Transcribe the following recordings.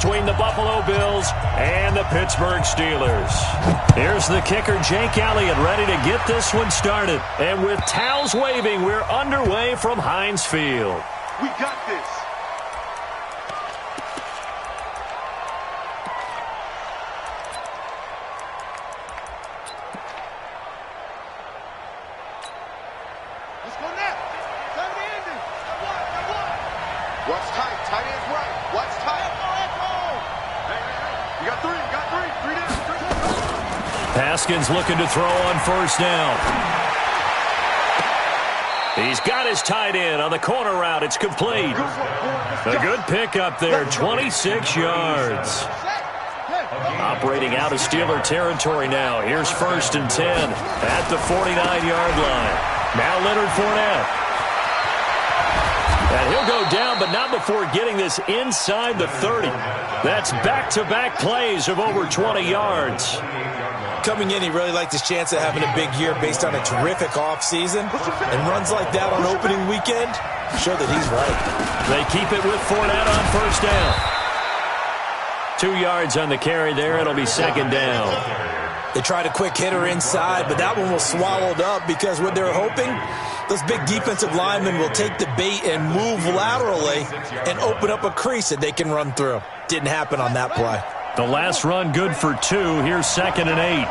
between the Buffalo Bills and the Pittsburgh Steelers. Here's the kicker, Jake Elliott, ready to get this one started. And with towels waving, we're underway from Heinz Field. We got this. Let's go now. Time to end it. Watch tight. Tight end's right. Watch tight. Hey. You got three. Three down. Haskins looking to throw on first down. He's got his tight end on the corner route. It's complete. A good pick up there, 26 yards. Operating out of Steeler territory now. Here's 1st and 10 at the 49-yard line. Now Leonard Fournette. And he'll go down, but not before getting this inside the 30. That's back-to-back plays of over 20 yards. Coming in, he really liked his chance of having a big year based on a terrific offseason. And runs like that on opening weekend show that he's right. They keep it with Fournette on first down. 2 yards on the carry there. It'll be 2nd down. They tried a quick hitter inside, but that one was swallowed up because what they're hoping, those big defensive linemen will take the bait and move laterally and open up a crease that they can run through. Didn't happen on that play. The last run good for 2. Here's 2nd and 8.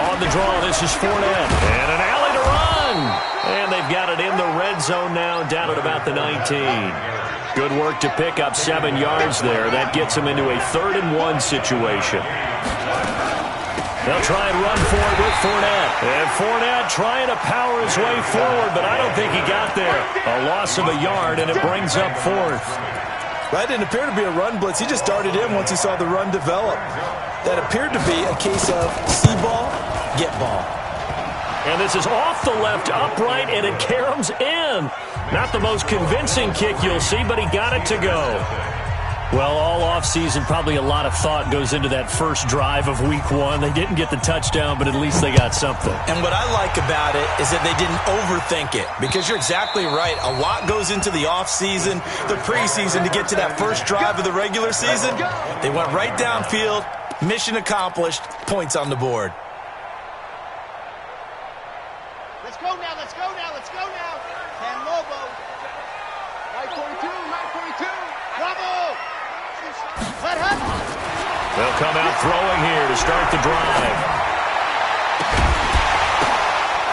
On the draw, this is Fournette. And an alley to run. And they've got it in the red zone now, down at about the 19. Good work to pick up 7 yards there. That gets them into a 3rd and 1 situation. They'll try and run for it with Fournette. And Fournette trying to power his way forward, but I don't think he got there. A loss of a yard, and it brings up 4th. That didn't appear to be a run blitz. He just darted in once he saw the run develop. That appeared to be a case of see ball, get ball. And this is off the left upright, and it caroms in. Not the most convincing kick you'll see, but he got it to go. Well, all offseason, probably a lot of thought goes into that first drive of week 1. They didn't get the touchdown, but at least they got something. And what I like about it is that they didn't overthink it, because you're exactly right. A lot goes into the offseason, the preseason to get to that first drive of the regular season. They went right downfield, mission accomplished, points on the board. Let's go now. San Lobo. 942. Bravo. They'll come out throwing here to start the drive.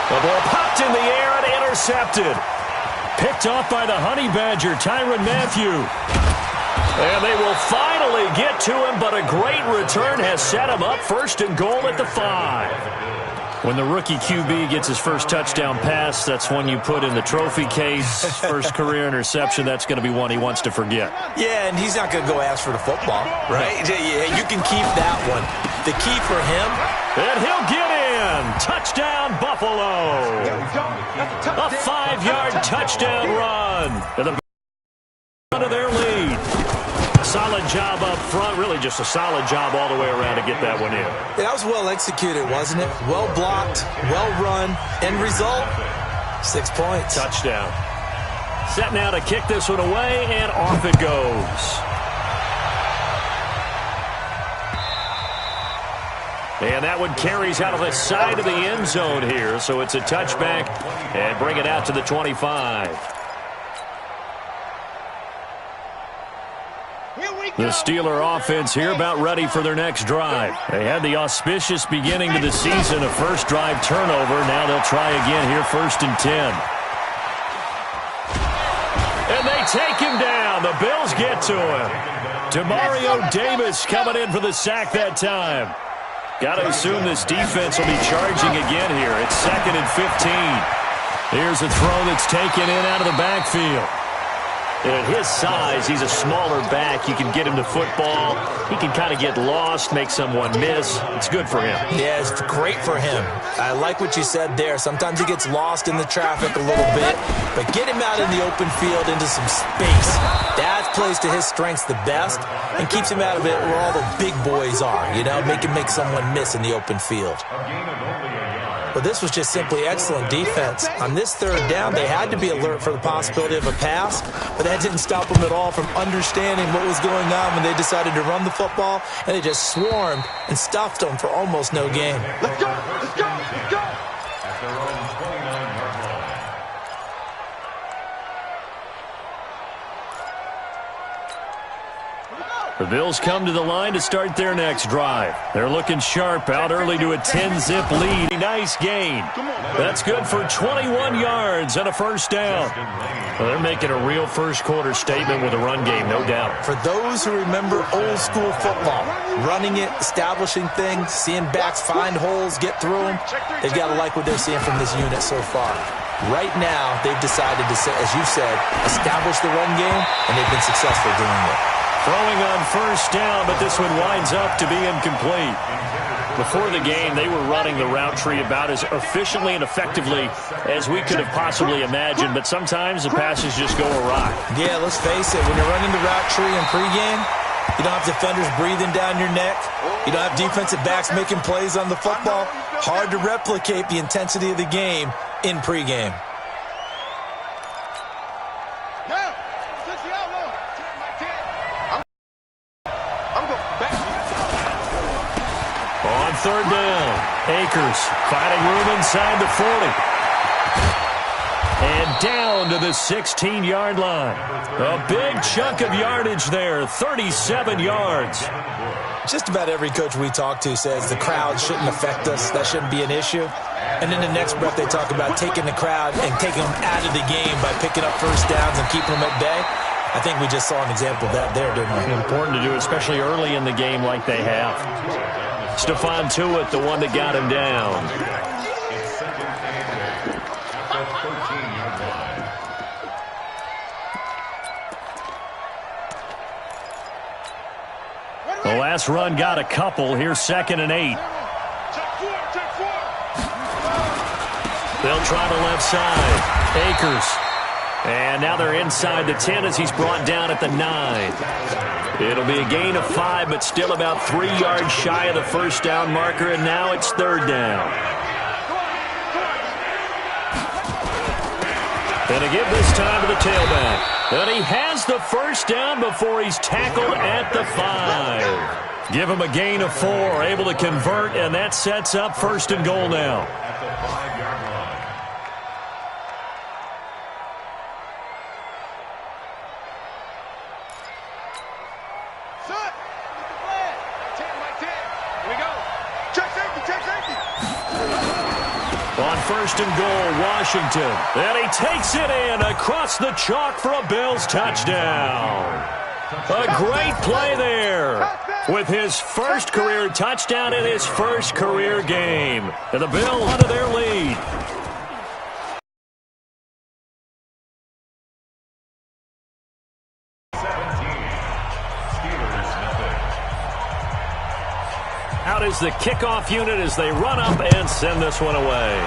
The ball popped in the air and intercepted. Picked off by the Honey Badger, Tyrann Mathieu. And they will finally get to him, but a great return has set him up 1st and goal at the 5. When the rookie QB gets his first touchdown pass, that's one you put in the trophy case. First career interception, that's going to be one he wants to forget. Yeah, and he's not going to go ask for the football, right? Yeah, you can keep that one. The key for him. And he'll get in. Touchdown, Buffalo. A 5-yard touchdown run to the front of their lead. Solid job up front, really just a solid job all the way around to get that one in. Yeah, that was well executed, wasn't it? Well blocked, well run. End result, 6 points. Touchdown. Set now to kick this one away, and off it goes. And that one carries out of the side of the end zone here, so it's a touchback, and bring it out to the 25. The Steeler offense here about ready for their next drive. They had the auspicious beginning to the season, a first drive turnover. Now they'll try again here, 1st and 10. And they take him down. The Bills get to him. Demario Davis coming in for the sack that time. Got to assume this defense will be charging again here. It's 2nd and 15. Here's a throw that's taken in out of the backfield. And at his size, he's a smaller back. You can get him to football. He can kind of get lost, make someone miss. It's good for him. Yeah, it's great for him. I like what you said there. Sometimes he gets lost in the traffic a little bit, but get him out in the open field into some space. That plays to his strengths the best and keeps him out of it where all the big boys are, you know, make someone miss in the open field. But this was just simply excellent defense. On this third down, they had to be alert for the possibility of a pass, but that didn't stop them at all from understanding what was going on when they decided to run the football, and they just swarmed and stuffed them for almost no gain. Let's go! Let's go! Let's go! At their own 29-yard line. The Bills come to the line to start their next drive. They're looking sharp, out early to a 10-zip lead. Nice gain. That's good for 21 yards and a first down. Well, they're making a real first-quarter statement with a run game, no doubt. For those who remember old-school football, running it, establishing things, seeing backs find holes, get through them, they've got to like what they're seeing from this unit so far. Right now, they've decided to, as you said, establish the run game, and they've been successful doing it. Throwing on first down, but this one winds up to be incomplete. Before the game, they were running the route tree about as efficiently and effectively as we could have possibly imagined, but sometimes the passes just go awry. Yeah, let's face it, when you're running the route tree in pregame, you don't have defenders breathing down your neck. You don't have defensive backs making plays on the football. Hard to replicate the intensity of the game in pregame. On third down, Akers finding room inside the 40. And down to the 16-yard line. A big chunk of yardage there, 37 yards. Just about every coach we talk to says the crowd shouldn't affect us. That shouldn't be an issue. And in the next breath, they talk about taking the crowd and taking them out of the game by picking up first downs and keeping them at bay. I think we just saw an example of that there, didn't we? Important to do, especially early in the game like they have. Stephon Tuitt, the one that got him down. The last run got a couple. Here's 2nd and 8. They'll try the left side. Akers. And now they're inside the 10 as he's brought down at the 9. It'll be a gain of 5, but still about 3 yards shy of the first down marker, and now it's third down. And to give this time to the tailback. And he has the first down before he's tackled at the 5. Give him a gain of 4, able to convert, and that sets up 1st and goal now. At the 5-yard line. On 1st and goal, Washington. And he takes it in across the chalk for a Bills touchdown. A great play there with his first career touchdown in his first career game. And the Bills onto their lead. Out is the kickoff unit as they run up and send this one away.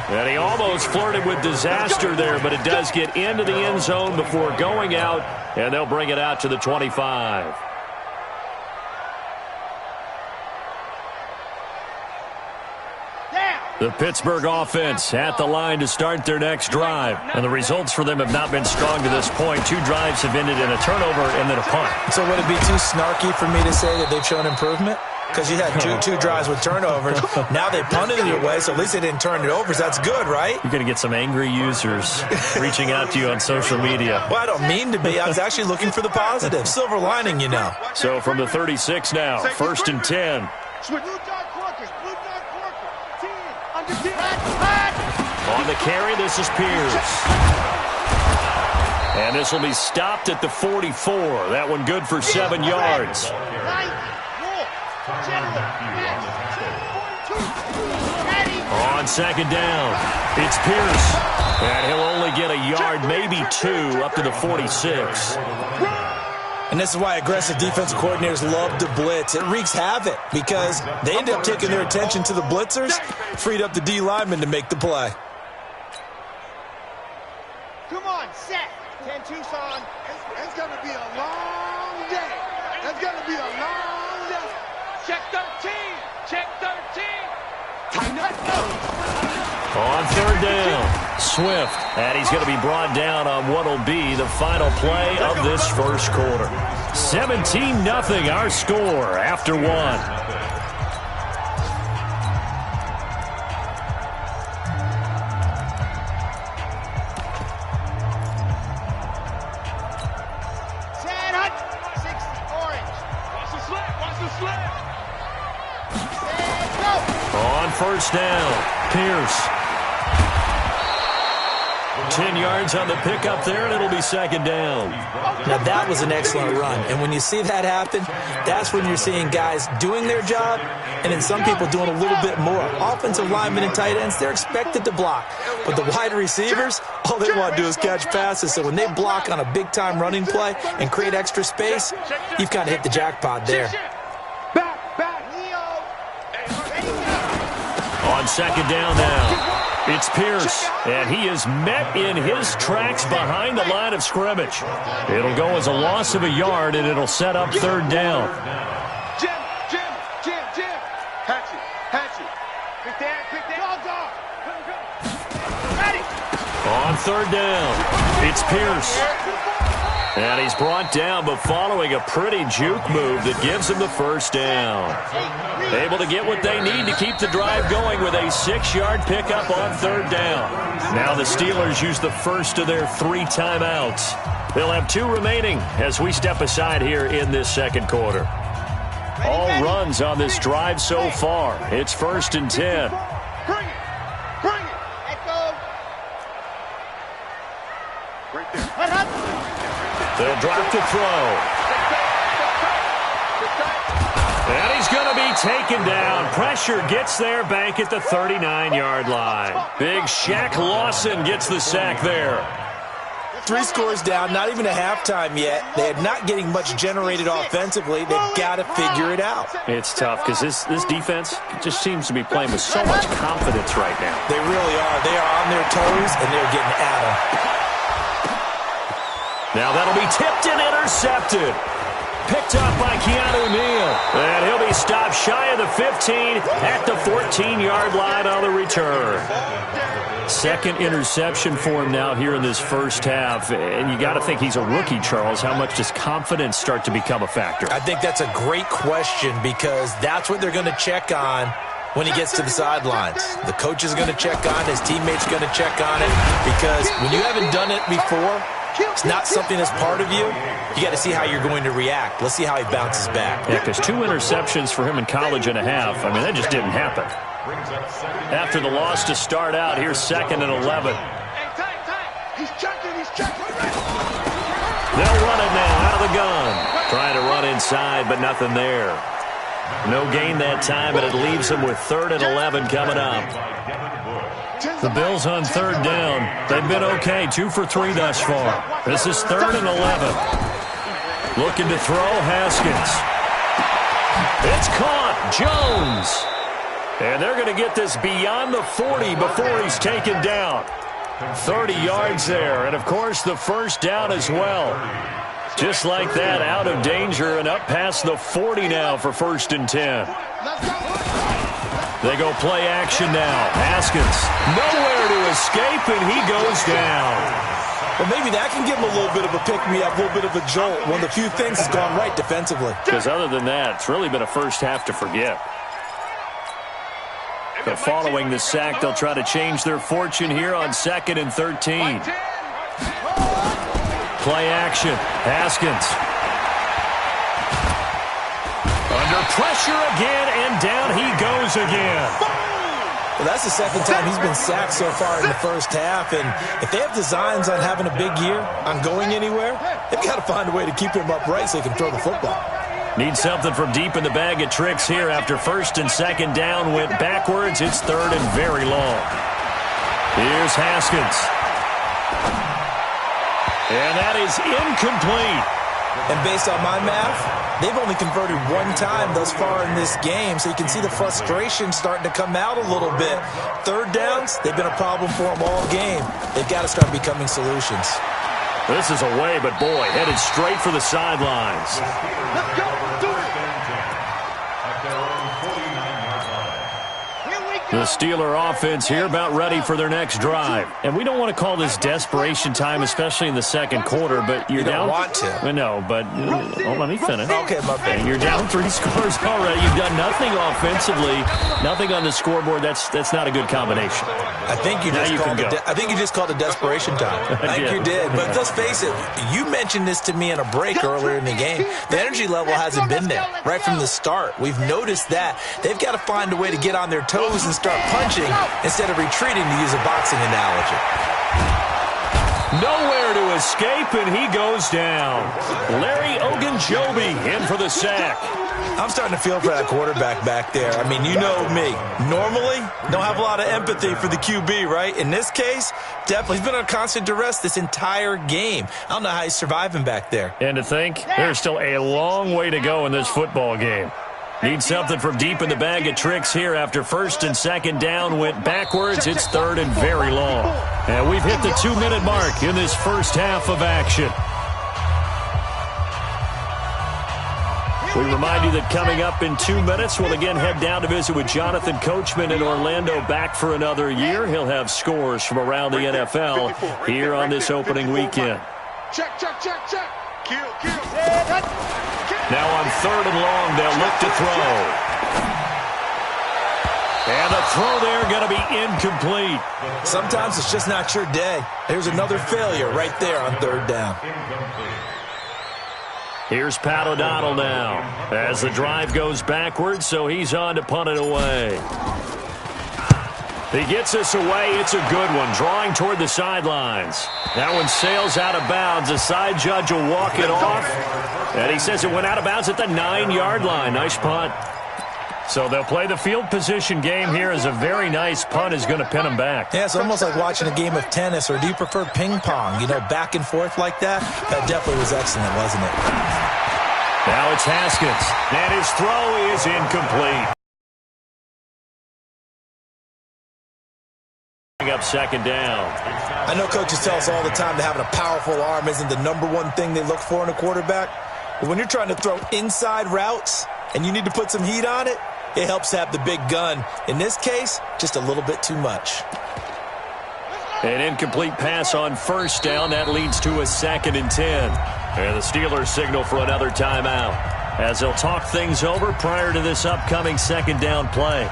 And he almost flirted with disaster there, but it does get into the end zone before going out, and they'll bring it out to the 25. The Pittsburgh offense at the line to start their next drive. And the results for them have not been strong to this point. 2 drives have ended in a turnover and then a punt. So would it be too snarky for me to say that they've shown improvement? Because you had two drives with turnovers. Now they punted it away, so at least they didn't turn it over. So that's good, right? You're going to get some angry users reaching out to you on social media. Well, I don't mean to be. I was actually looking for the positive. Silver lining, you know. So from the 36 now, 1st and 10. On the carry, this is Pierce. And this will be stopped at the 44. That one good for 7 yards. On 2nd down, it's Pierce. And he'll only get a yard, maybe 2, up to the 46. And this is why aggressive defensive coordinators love to blitz. It wreaks havoc because they end up taking their attention to the blitzers, freed up the D lineman to make the play. Come on, set. 10 Tucson. It's going to be a long day. It's going to be a long day. Check 13. Check 13. On third down, Swift. And he's going to be brought down on what will be the final play of this first quarter. 17-0 our score after one. On first down, Pierce. 10 yards on the pickup there, and it'll be second down. Now, that was an excellent run. And when you see that happen, that's when you're seeing guys doing their job and then some people doing a little bit more. Offensive linemen and tight ends, they're expected to block. But the wide receivers, all they want to do is catch passes. So when they block on a big-time running play and create extra space, you've kind of hit the jackpot there. On second down now, it's Pierce, and he is met in his tracks behind the line of scrimmage. It'll go as a loss of a yard, and it'll set up third down. Jim. Hatch it. Big Dan. Dog. Ready. On third down, it's Pierce. And he's brought down, but following a pretty juke move that gives him the first down. Able to get what they need to keep the drive going with a 6-yard pickup on third down. Now the Steelers use the first of their 3 timeouts. They'll have 2 remaining as we step aside here in this second quarter. All runs on this drive so far. It's 1st and 10. Bring it. Let go. Right there. They'll drop to throw. And he's going to be taken down. Pressure gets there back at the 39-yard line. Big Shaq Lawson gets the sack there. 3 scores down, not even a halftime yet. They're not getting much generated offensively. They've got to figure it out. It's tough because this defense just seems to be playing with so much confidence right now. They really are. They are on their toes, and they're getting at them. Now that'll be tipped and intercepted. Picked up by Keanu Neal. And he'll be stopped shy of the 15 at the 14-yard line on the return. Second interception for him now here in this first half. And you got to think he's a rookie, Charles. How much does confidence start to become a factor? I think that's a great question because that's what they're going to check on when he gets to the sidelines. The coach is going to check on it. His teammates are going to check on it because when you haven't done it before, it's not something that's part of you. You got to see how you're going to react. Let's see how he bounces back. Yeah, because 2 interceptions for him in college and a half. I mean, that just didn't happen. After the loss to start out, here's 2nd and 11. He's checking. They'll run it now out of the gun. Trying to run inside, but nothing there. No gain that time, and it leaves them with 3rd and 11 coming up. The Bills on third down. They've been okay, 2 for 3 thus far. This is 3rd and 11. Looking to throw, Haskins. It's caught, Jones. And they're going to get this beyond the 40 before he's taken down. 30 yards there, and of course the first down as well. Just like that, out of danger and up past the 40 now for 1st and 10. They go play action now. Haskins, nowhere to escape, and he goes down. Well, maybe that can give him a little bit of a pick-me-up, a little bit of a jolt. One of the few things that's gone right defensively. Because other than that, it's really been a first half to forget. So following the sack, they'll try to change their fortune here on 2nd and 13. Play action. Haskins. Under pressure again, and down he goes again. Well, that's the 2nd time he's been sacked so far in the first half, and if they have designs on having a big year, on going anywhere, they've got to find a way to keep him upright so he can throw the football. Need something from deep in the bag of tricks here after 1st and 2nd down went backwards. It's 3rd and very long. Here's Haskins. And that is incomplete. And based on my math, they've only converted 1 time thus far in this game, so you can see the frustration starting to come out a little bit. 3rd downs, they've been a problem for them all game. They've got to start becoming solutions. This is away, but boy, headed straight for the sidelines. Let's go. Do it. The Steeler offense here about ready for their next drive. And we don't want to call this desperation time, especially in the second quarter, but you're down. You don't want to. No, but let me finish. Okay, my bad. And you're down 3 scores already. You've done nothing offensively, nothing on the scoreboard. That's not a good combination. I think you just called it desperation time. I think you did. But let's face it, you mentioned this to me in a break earlier in the game. The energy level hasn't been there right from the start. We've noticed that. They've got to find a way to get on their toes and start punching instead of retreating, to use a boxing analogy. Nowhere to escape, and he goes down. Larry Ogunjobi in for the sack. I'm starting to feel for that quarterback back there. I mean, you know me. Normally, don't have a lot of empathy for the QB, right? In this case, definitely. He's been under constant duress this entire game. I don't know how he's surviving back there. And to think, there's still a long way to go in this football game. Need something from deep in the bag of tricks here after first and second down went backwards. It's third and very long. And we've hit the 2-minute mark in this first half of action. We remind you that coming up in 2 minutes, we'll again head down to visit with Jonathan Coachman in Orlando, back for another year. He'll have scores from around the NFL here on this opening weekend. Check. Kill. Now on third and long, they'll look to throw. And the throw there going to be incomplete. Sometimes it's just not your day. There's another failure right there on third down. Here's Pat O'Donnell now as the drive goes backwards, so he's on to punt it away. He gets us away. It's a good one, drawing toward the sidelines. That one sails out of bounds. The side judge will walk it off, and he says it went out of bounds at the 9-yard line. Nice punt. So they'll play the field position game here as a very nice punt is going to pin them back. Yeah, it's almost like watching a game of tennis, or do you prefer ping pong? You know, back and forth like that? That definitely was excellent, wasn't it? Now it's Haskins, and his throw is incomplete. Up second down. I know coaches tell us all the time that having a powerful arm isn't the number one thing they look for in a quarterback. But when you're trying to throw inside routes and you need to put some heat on it, it helps have the big gun. In this case, just a little bit too much. An incomplete pass on first down. That leads to a 2nd and 10. And the Steelers signal for another timeout as they'll talk things over prior to this upcoming second down play.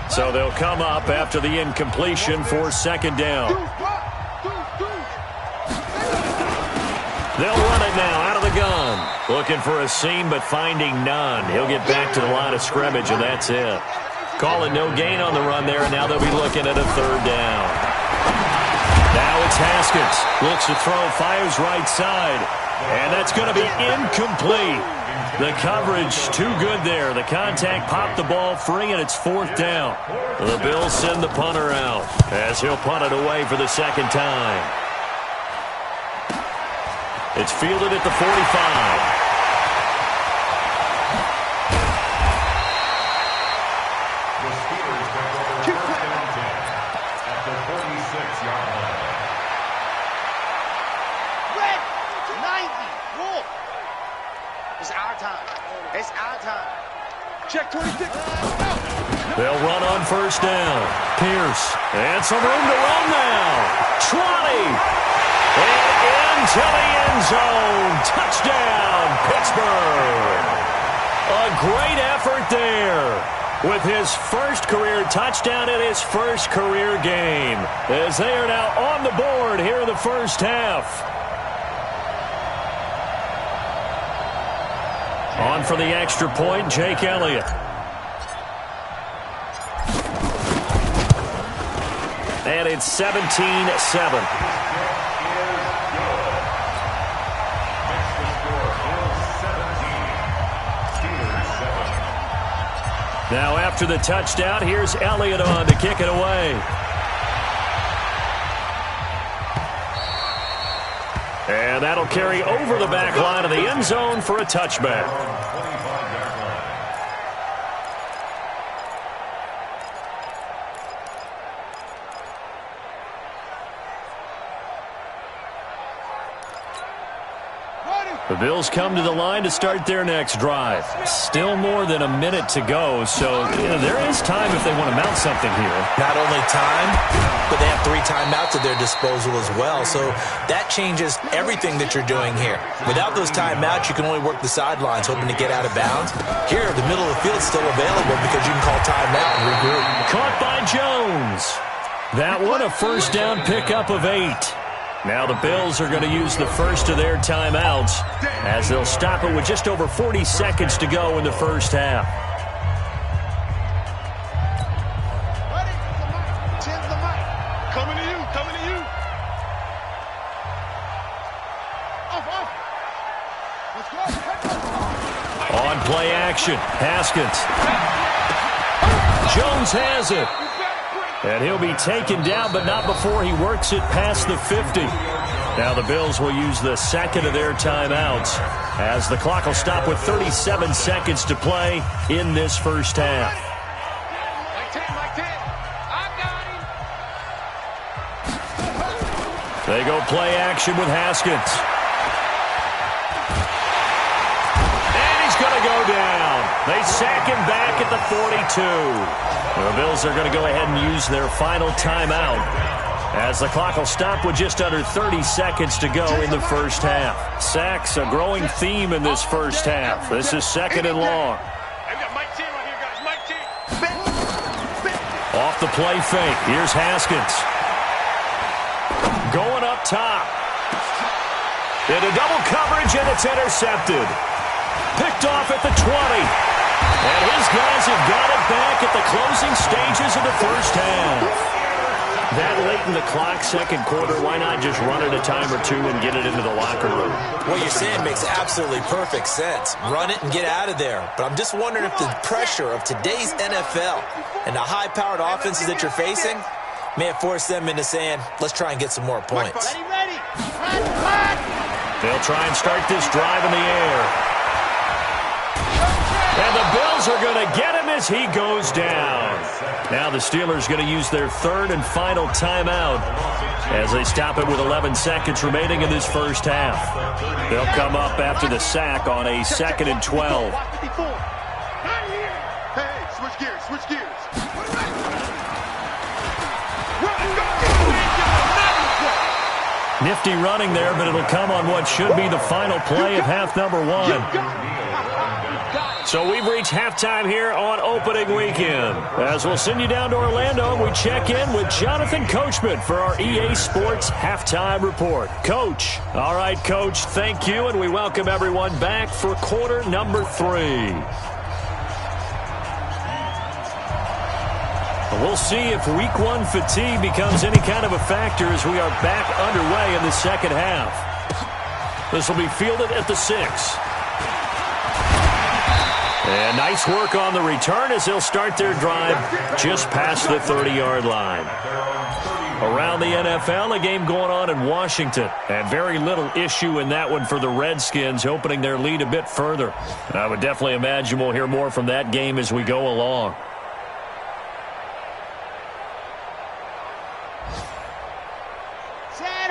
So they'll come up after the incompletion for second down. They'll run it now out of the gun. Looking for a seam, but finding none. He'll get back to the line of scrimmage, and that's it. Calling no gain on the run there, and now they'll be looking at a third down. Now it's Haskins. Looks to throw, fires right side. And that's going to be incomplete. The coverage too good there. The contact popped the ball free, and it's 4th down. The Bills send the punter out as he'll punt it away for the second time. It's fielded at the 45. Check 26. They'll run on first down. Pierce. And some room to run now. Trotty. And into the end zone. Touchdown, Pittsburgh. A great effort there with his first career touchdown in his first career game, as they are now on the board here in the first half. On for the extra point, Jake Elliott. And it's 17-7. Now after the touchdown, here's Elliott on to kick it away. And that'll carry over the back line of the end zone for a touchback. The Bills come to the line to start their next drive. Still more than a minute to go, so there is time if they want to mount something here. Not only time, but they have 3 timeouts at their disposal as well, so that changes everything that you're doing here. Without those timeouts, you can only work the sidelines, hoping to get out of bounds. Here, the middle of the field's still available because you can call timeout and regroup. Caught by Jones. That one, a first down pickup of 8. Now the Bills are going to use the first of their timeouts as they'll stop it with just over 40 seconds to go in the first half. Coming to you, coming to you. On play action, Haskins. Jones has it. And he'll be taken down, but not before he works it past the 50. Now the Bills will use the second of their timeouts as the clock will stop with 37 seconds to play in this first half. They go play action with Haskins. And he's going to go down. They sack him back at the 42. The Bills are going to go ahead and use their final timeout as the clock will stop with just under 30 seconds to go in the first half. Sacks, a growing theme in this first half. This is second and long. Off the play fake. Here's Haskins. Going up top. Into double coverage, and it's intercepted. Picked off at the 20. And his guys have got it back at the closing stages of the first half. That late in the clock, second quarter, why not just run it a time or two and get it into the locker room? What you're saying makes absolutely perfect sense. Run it and get out of there. But I'm just wondering if the pressure of today's NFL and the high-powered offenses that you're facing may have forced them into saying, let's try and get some more points. They'll try and start this drive in the air. And the Bills are going to get him as he goes down. Now the Steelers going to use their third and final timeout as they stop it with 11 seconds remaining in this first half. They'll come up after the sack on a 2nd and 12. Hey, switch gears, switch gears. Nifty running there, but it'll come on what should be the final play of half number 1. So we've reached halftime here on opening weekend. As we'll send you down to Orlando, and we check in with Jonathan Coachman for our EA Sports Halftime Report. Coach. All right, Coach, thank you, and we welcome everyone back for quarter number 3. We'll see if week 1 fatigue becomes any kind of a factor as we are back underway in the second half. This will be fielded at the 6. And nice work on the return as they'll start their drive just past the 30-yard line. Around the NFL, a game going on in Washington. And very little issue in that one for the Redskins, opening their lead a bit further. I would definitely imagine we'll hear more from that game as we go along.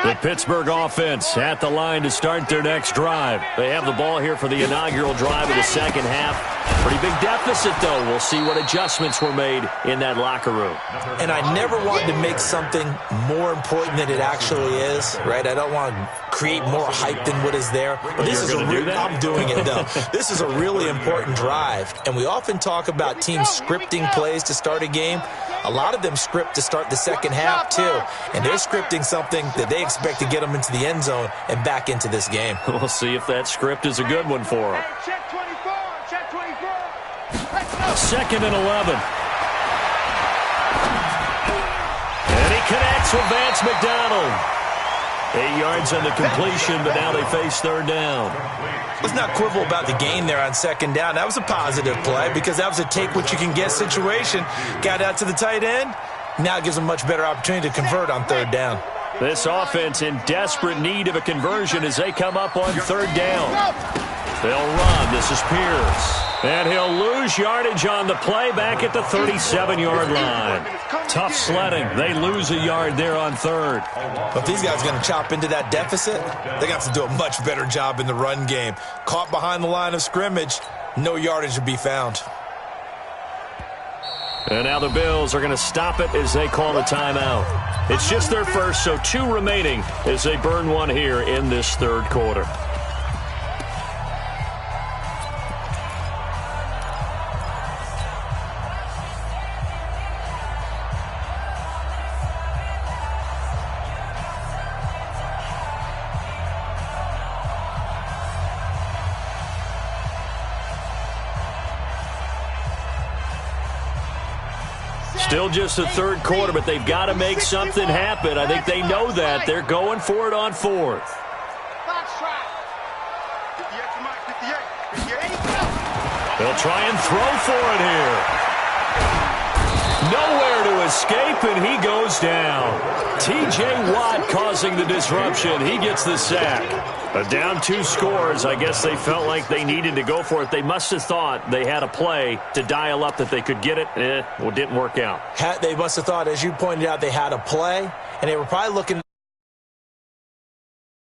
The Pittsburgh offense at the line to start their next drive. They have the ball here for the inaugural drive of the second half. Pretty big deficit, though. We'll see what adjustments were made in that locker room. And I never want to make something more important than it actually is, right? I don't want to create more hype than what is there. But this is I'm doing it, though. This is a really important drive. And we often talk about teams scripting plays to start a game. A lot of them script to start the second half, too. And they're scripting something that they expect to get them into the end zone and back into this game. We'll see if that script is a good one for them. Check 24, check 24. 2nd and 11. And he connects with Vance McDonald. 8 yards on the completion, but now they face third down. Let's not quibble about the gain there on second down. That was a positive play because that was a take-what-you-can-get situation. Got out to the tight end. Now it gives them a much better opportunity to convert on third down. This offense in desperate need of a conversion as they come up on third down. They'll run. This is Pierce. And he'll lose yardage on the play back at the 37-yard line. Tough sledding. They lose a yard there on third. But these guys are going to chop into that deficit. They got to do a much better job in the run game. Caught behind the line of scrimmage, no yardage to be found. And now the Bills are going to stop it as they call the timeout. It's just their first, so 2 remaining as they burn one here in this third quarter. Still just the third quarter, but they've got to make something happen. I think they know that. They're going for it on fourth. They'll try and throw for it here. Nowhere to escape, and he goes down. T.J. Watt causing the disruption. He gets the sack. Down 2 scores. I guess they felt like they needed to go for it. They must have thought they had a play to dial up that they could get it. Well, it didn't work out. They must have thought, as you pointed out, they had a play, and they were probably looking